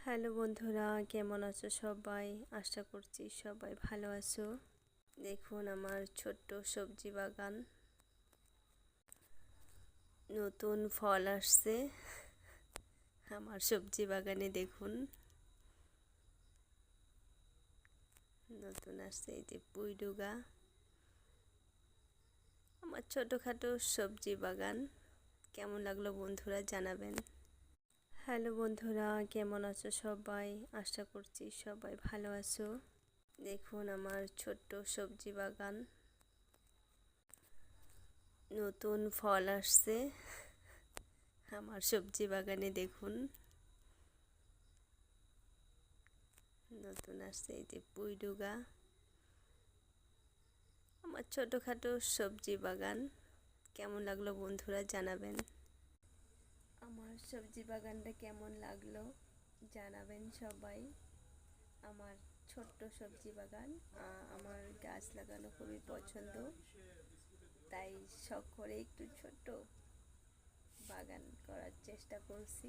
Hello বন্ধুরা, কেমন আছো সবাই? আশা করছি সবাই ভালো আছো। দেখুন আমার ছোট্ট সবজি বাগান, নতুন ফল আসছে আমার সবজি বাগানে। দেখুন নতুন আসছে, এই যে পুঁইডুগা। আমার ছোটোখাটো সবজি বাগান কেমন লাগলো বন্ধুরা জানাবেন। হ্যালো বন্ধুরা, কেমন আছো সবাই? আশা করছি সবাই ভালো আছো। দেখুন আমার ছোট্ট সবজি বাগান, নতুন ফল আসছে আমার সবজি বাগানে। দেখুন নতুন আসছে, এই যে পুঁইডুগা। আমার ছোটোখাটো সবজি বাগান কেমন লাগলো বন্ধুরা জানাবেন। আমার সবজি বাগানটা কেমন লাগলো জানাবেন সবাই। আমার ছোট্ট সবজি বাগান, আমার গাছ লাগানো খুবই পছন্দ, তাই শখ করে একটু ছোট্ট বাগান করার চেষ্টা করছি।